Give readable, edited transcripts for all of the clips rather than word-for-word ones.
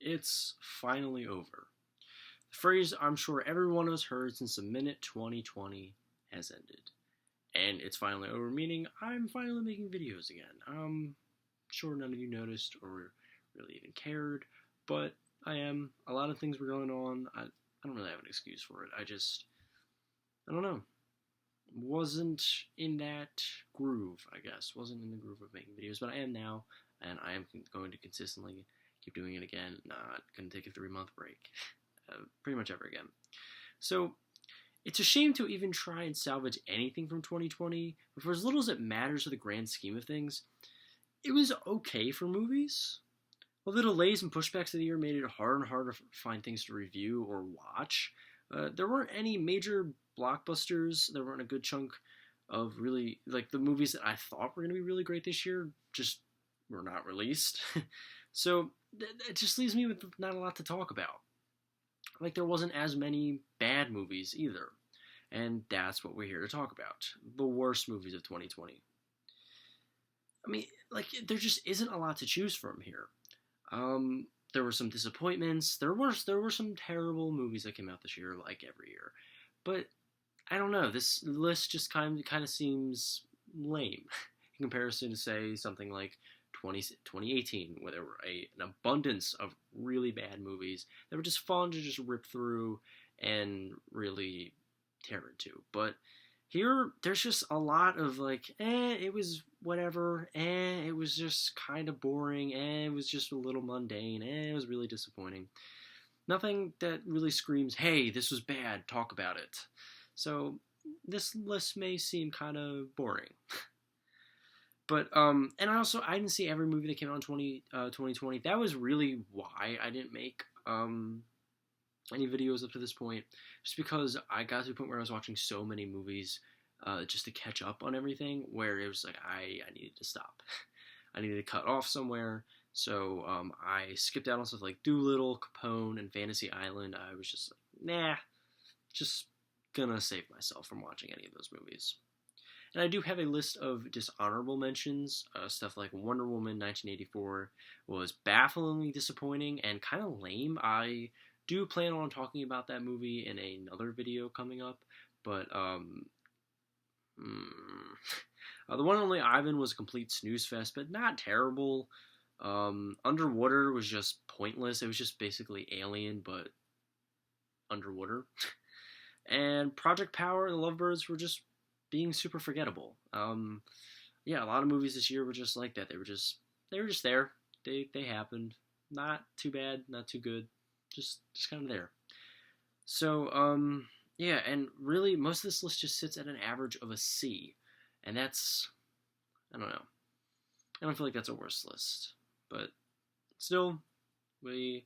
It's finally over. The phrase I'm sure everyone has heard since the minute 2020 has ended. And it's finally over, meaning I'm finally making videos again. I'm sure none of you noticed or really even cared, but I am. A lot of things were going on. I don't really have an excuse for it. I don't know. Wasn't in that groove, I guess. Wasn't in the groove of making videos, but I am now, and I am going to consistently keep doing it again. Not going to take a 3 month break, pretty much ever again. So it's a shame to even try and salvage anything from 2020, but for as little as it matters to the grand scheme of things, it was okay for movies. While the delays and pushbacks of the year made it harder and harder to find things to review or watch, there weren't any major blockbusters. There weren't a good chunk of really, like, the movies that I thought were going to be really great this year just were not released. So it just leaves me with not a lot to talk about. Like, there wasn't as many bad movies either. And that's what we're here to talk about. The worst movies of 2020. I mean, like, there just isn't a lot to choose from here. There were some disappointments. There were some terrible movies that came out this year, like every year. But I don't know. This list just kind of seems lame in comparison to, say, something like 2018, where there were an abundance of really bad movies that were just fun to just rip through and really tear into. But here, there's just a lot of like, it was whatever, it was just kind of boring, it was just a little mundane, it was really disappointing. Nothing that really screams, hey, this was bad, talk about it. So this list may seem kind of boring. But, and I didn't see every movie that came out in 2020. That was really why I didn't make, any videos up to this point, just because I got to the point where I was watching so many movies just to catch up on everything, where it was like I needed to stop. I needed to cut off somewhere, so I skipped out on stuff like Dolittle, Capone, and Fantasy Island. I was just like, nah, just gonna save myself from watching any of those movies. And I do have a list of dishonorable mentions. Stuff like Wonder Woman 1984 was bafflingly disappointing and kind of lame. I do plan on talking about that movie in another video coming up, but the one and only Ivan was a complete snooze fest, but not terrible. Underwater was just pointless. It was just basically Alien, but underwater. And Project Power and the Lovebirds were just being super forgettable. Yeah, a lot of movies this year were just like that. They were just there. They happened. Not too bad, not too good. Just kind of there. So, yeah, and really, most of this list just sits at an average of a C. And that's, I don't know. I don't feel like that's a worse list. But still, we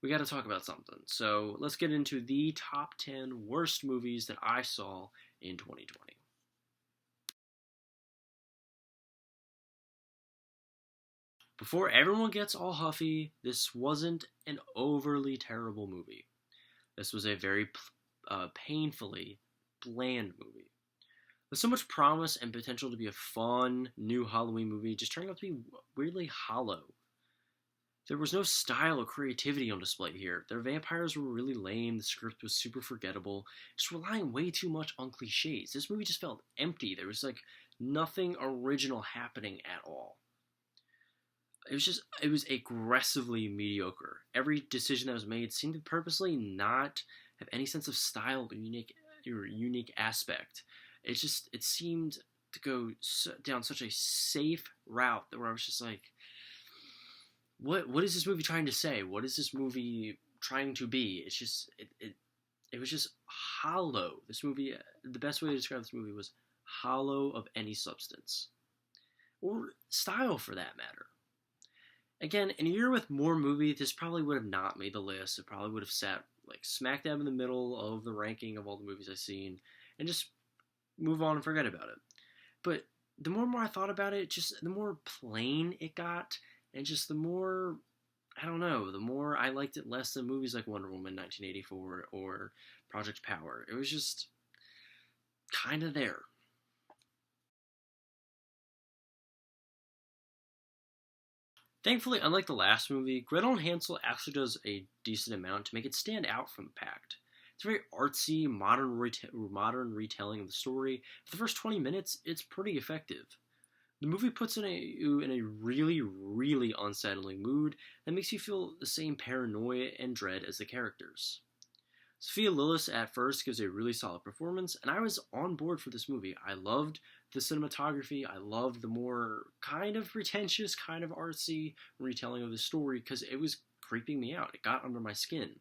got to talk about something. So let's get into the top 10 worst movies that I saw in 2020. Before everyone gets all huffy, this wasn't an overly terrible movie. This was a very painfully bland movie. With so much promise and potential to be a fun, new Halloween movie, just turned out to be weirdly hollow. There was no style or creativity on display here. Their vampires were really lame, the script was super forgettable, just relying way too much on cliches. This movie just felt empty. There was like nothing original happening at all. It was aggressively mediocre. Every decision that was made seemed to purposely not have any sense of style or unique aspect. It seemed to go down such a safe route that where I was just like, what is this movie trying to say? What is this movie trying to be? It was just hollow. This movie, the best way to describe this movie was hollow of any substance or style for that matter. Again, in a year with more movies, this probably would have not made the list. It probably would have sat like smack dab in the middle of the ranking of all the movies I've seen and just move on and forget about it. But the more and more I thought about it, just the more plain it got, and just the more, I don't know, the more I liked it less than movies like Wonder Woman 1984 or Project Power. It was just kind of there. Thankfully, unlike the last movie, Gretel and Hansel actually does a decent amount to make it stand out from the pack. It's a very artsy, modern retelling of the story. For the first 20 minutes, it's pretty effective. The movie puts you in a really, really unsettling mood that makes you feel the same paranoia and dread as the characters. Sophia Lillis at first gives a really solid performance, and I was on board for this movie. I loved the cinematography. I loved the more kind of pretentious, kind of artsy retelling of the story because it was creeping me out. It got under my skin.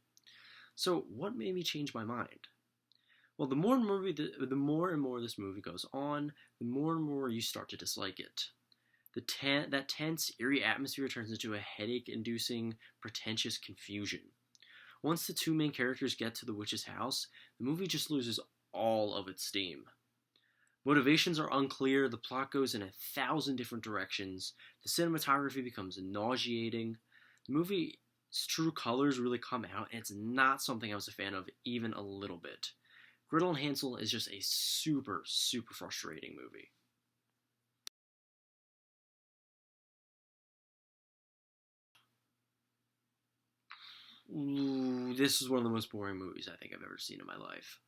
So, what made me change my mind? Well, the more and more this movie goes on, the more and more you start to dislike it. That tense, eerie atmosphere turns into a headache-inducing, pretentious confusion. Once the two main characters get to the witch's house, the movie just loses all of its steam. Motivations are unclear, the plot goes in 1,000 different directions, the cinematography becomes nauseating, the movie's true colors really come out, and it's not something I was a fan of even a little bit. Gretel and Hansel is just a super, super frustrating movie. Ooh, this is one of the most boring movies I think I've ever seen in my life.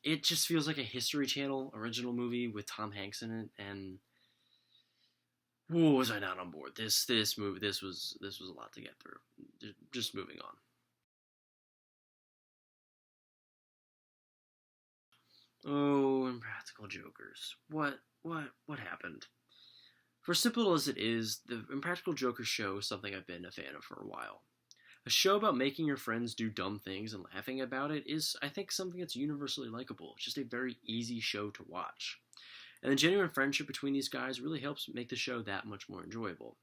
It just feels like a History Channel original movie with Tom Hanks in it, and was I not on board? This movie, this was a lot to get through. Just moving on. Oh, Impractical Jokers. What happened? For simple as it is, the Impractical Jokers show is something I've been a fan of for a while. A show about making your friends do dumb things and laughing about it is, I think, something that's universally likable. It's just a very easy show to watch. And the genuine friendship between these guys really helps make the show that much more enjoyable.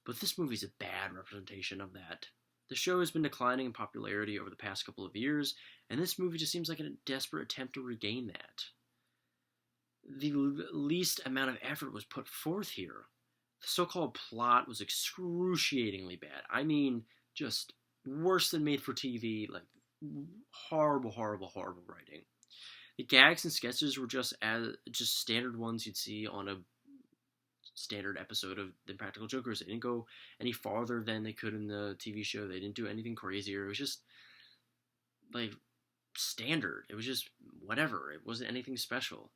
But this movie's a bad representation of that. The show has been declining in popularity over the past couple of years, and this movie just seems like a desperate attempt to regain that. The least amount of effort was put forth here. The so-called plot was excruciatingly bad. I mean, just worse than made for TV, like horrible, horrible, horrible writing. The gags and sketches were just standard ones you'd see on a standard episode of The Impractical Jokers. They didn't go any farther than they could in the TV show. They didn't do anything crazier. It was just like standard. It was just whatever. It wasn't anything special.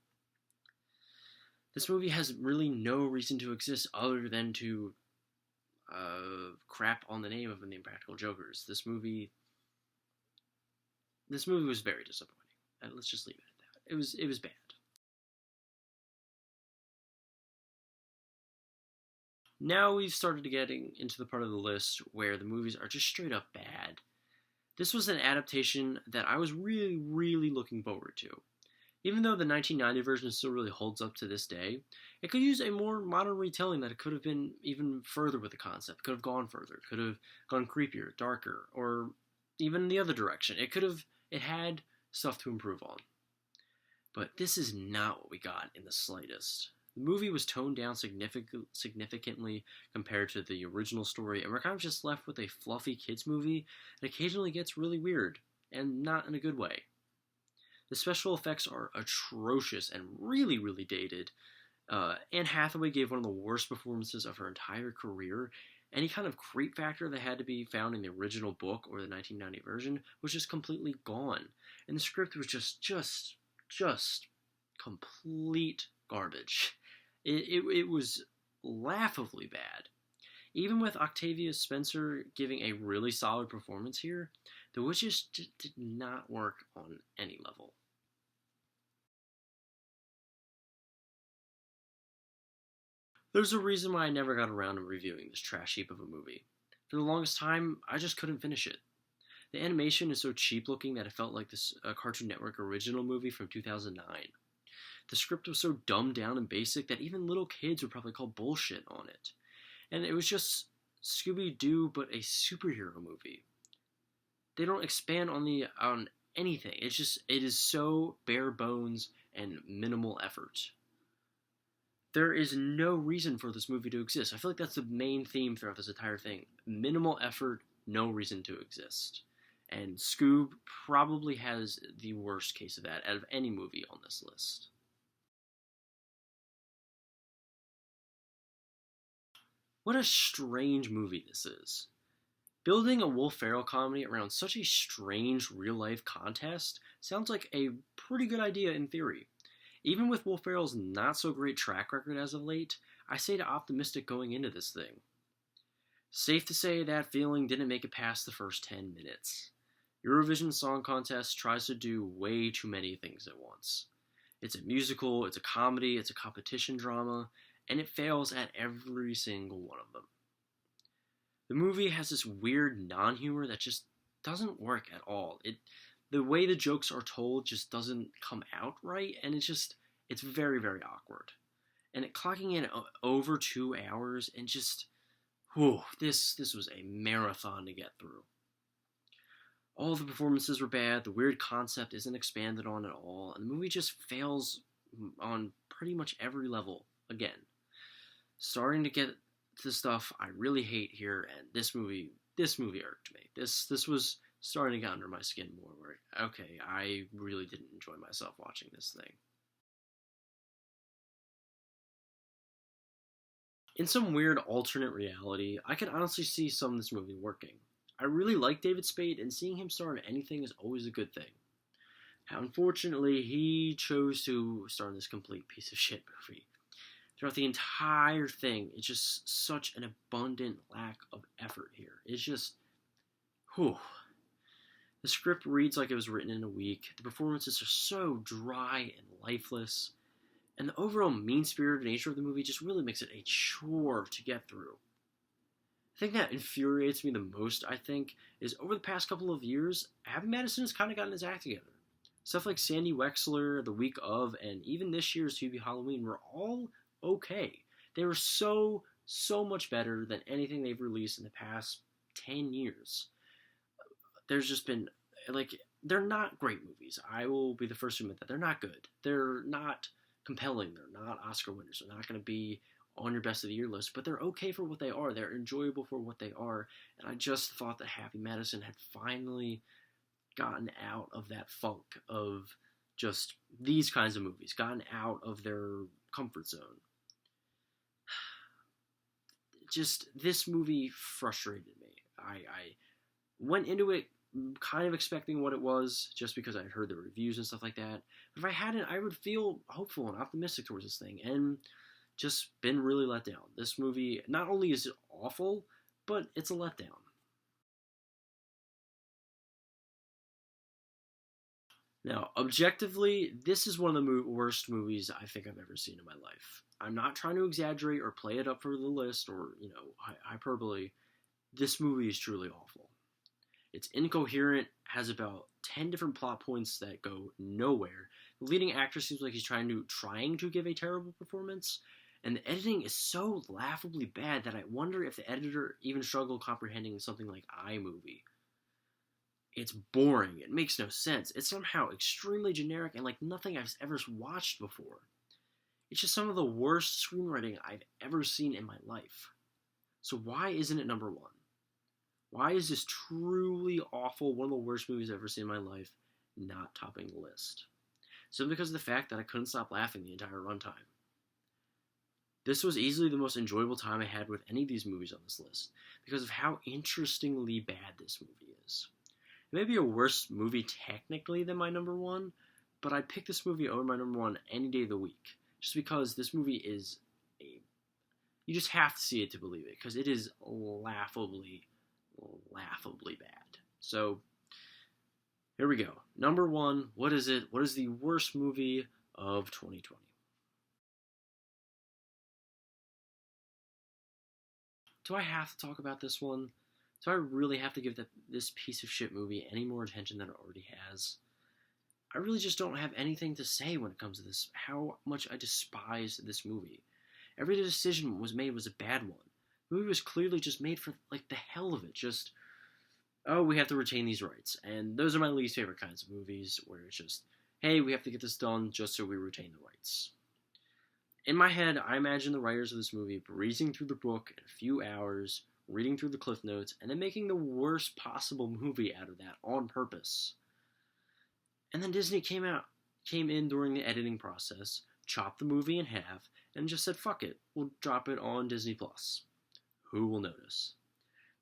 This movie has really no reason to exist other than to crap on the name of The Impractical Jokers. This movie was very disappointing. Let's just leave it at that. It was bad. Now we've started getting into the part of the list where the movies are just straight up bad. This was an adaptation that I was really, really looking forward to. Even though the 1990 version still really holds up to this day, it could use a more modern retelling that it could have been even further with the concept, could have gone further, could have gone creepier, darker, or even the other direction. It had stuff to improve on. But this is not what we got in the slightest. The movie was toned down significantly compared to the original story, and we're kind of just left with a fluffy kids movie that occasionally gets really weird, and not in a good way. The special effects are atrocious and really, really dated. Anne Hathaway gave one of the worst performances of her entire career. Any kind of creep factor that had to be found in the original book or the 1990 version was just completely gone. And the script was just complete garbage. It was laughably bad. Even with Octavia Spencer giving a really solid performance here, The Witches did not work on any level. There's a reason why I never got around to reviewing this trash heap of a movie. For the longest time, I just couldn't finish it. The animation is so cheap looking that it felt like this Cartoon Network original movie from 2009. The script was so dumbed down and basic that even little kids would probably call bullshit on it. And it was just Scooby-Doo, but a superhero movie. They don't expand on anything. It is so bare bones and minimal effort. There is no reason for this movie to exist. I feel like that's the main theme throughout this entire thing. Minimal effort, no reason to exist. And Scoob probably has the worst case of that out of any movie on this list. What a strange movie this is. Building a Will Ferrell comedy around such a strange real-life contest sounds like a pretty good idea in theory. Even with Will Ferrell's not-so-great track record as of late, I stayed optimistic going into this thing. Safe to say that feeling didn't make it past the first 10 minutes. Eurovision Song Contest tries to do way too many things at once. It's a musical, it's a comedy, it's a competition drama, and it fails at every single one of them. The movie has this weird non-humor that just doesn't work at all. The way the jokes are told just doesn't come out right, and it's very, very awkward. And it clocking in over 2 hours, and just, whew, this was a marathon to get through. All the performances were bad, the weird concept isn't expanded on at all, and the movie just fails on pretty much every level again. Starting to get to stuff I really hate here, and this movie irked me. This was starting to get under my skin more, where, okay, I really didn't enjoy myself watching this thing. In some weird alternate reality, I could honestly see some of this movie working. I really like David Spade, and seeing him star in anything is always a good thing. Unfortunately, he chose to star in this complete piece of shit movie. Throughout the entire thing, it's just such an abundant lack of effort here. It's just, whew. The script reads like it was written in a week. The performances are so dry and lifeless. And the overall mean-spirited nature of the movie just really makes it a chore to get through. The thing that infuriates me the most, I think, is over the past couple of years, Abby Madison has kind of gotten his act together. Stuff like Sandy Wexler, The Week Of, and even this year's Hubie Halloween were all okay. They were so much better than anything they've released in the past 10 years. There's just been, they're not great movies. I will be the first to admit that. They're not good. They're not compelling. They're not Oscar winners. They're not going to be on your best of the year list, but they're okay for what they are. They're enjoyable for what they are, and I just thought that Happy Madison had finally gotten out of that funk of just these kinds of movies, gotten out of their comfort zone. Just, this movie frustrated me. I went into it kind of expecting what it was, just because I'd heard the reviews and stuff like that. But if I hadn't, I would feel hopeful and optimistic towards this thing, and just been really let down. This movie, not only is it awful, but it's a letdown. Now, objectively, this is one of the worst movies I think I've ever seen in my life. I'm not trying to exaggerate or play it up for the list or, hyperbole. This movie is truly awful. It's incoherent, has about 10 different plot points that go nowhere. The leading actor seems like he's trying to give a terrible performance, and the editing is so laughably bad that I wonder if the editor even struggled comprehending something like iMovie. It's boring, it makes no sense, it's somehow extremely generic and like nothing I've ever watched before. It's just some of the worst screenwriting I've ever seen in my life. So why isn't it number one? Why is this truly awful, one of the worst movies I've ever seen in my life, not topping the list? Simply because of the fact that I couldn't stop laughing the entire runtime. This was easily the most enjoyable time I had with any of these movies on this list, because of how interestingly bad this movie is. It may be a worse movie technically than my number one, but I'd pick this movie over my number one any day of the week, just because this movie is you just have to see it to believe it, because it is laughably bad. So, here we go. Number one, what is it? What is the worst movie of 2020? Do I have to talk about this one? Do I really have to give this piece of shit movie any more attention than it already has? I really just don't have anything to say when it comes to this, how much I despise this movie. Every decision was made was a bad one. The movie was clearly just made for, the hell of it. Just, oh, we have to retain these rights. And those are my least favorite kinds of movies, where it's just, hey, we have to get this done just so we retain the rights. In my head, I imagine the writers of this movie breezing through the book in a few hours, reading through the cliff notes, and then making the worst possible movie out of that on purpose. And then Disney came in during the editing process, chopped the movie in half, and just said, fuck it, we'll drop it on Disney+. who will notice?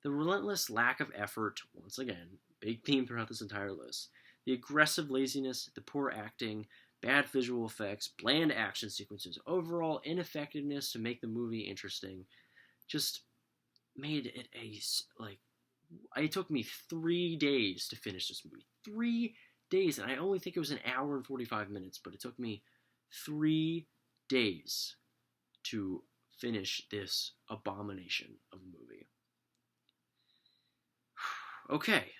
The relentless lack of effort, once again, big theme throughout this entire list. The aggressive laziness, the poor acting, bad visual effects, bland action sequences, overall ineffectiveness to make the movie interesting, just made it it took me 3 days to finish this movie. 3 days, and I only think it was an hour and 45 minutes, but it took me 3 days to finish this abomination of a movie. Okay,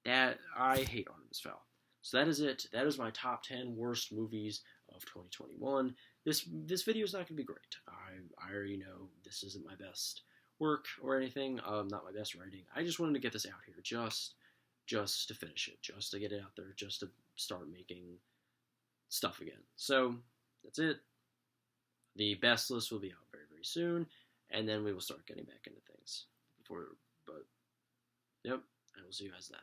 that I hate Artemis Fowl. So that is it. That is my top 10 worst movies of 2021. This video is not going to be great. I already know this isn't my best work or anything. Not my best writing. I just wanted to get this out here, just to finish it, just to get it out there, just to start making stuff again. So that's it. The best list will be out very, very soon, and then we will start getting back into things. But yep, I will see you guys then.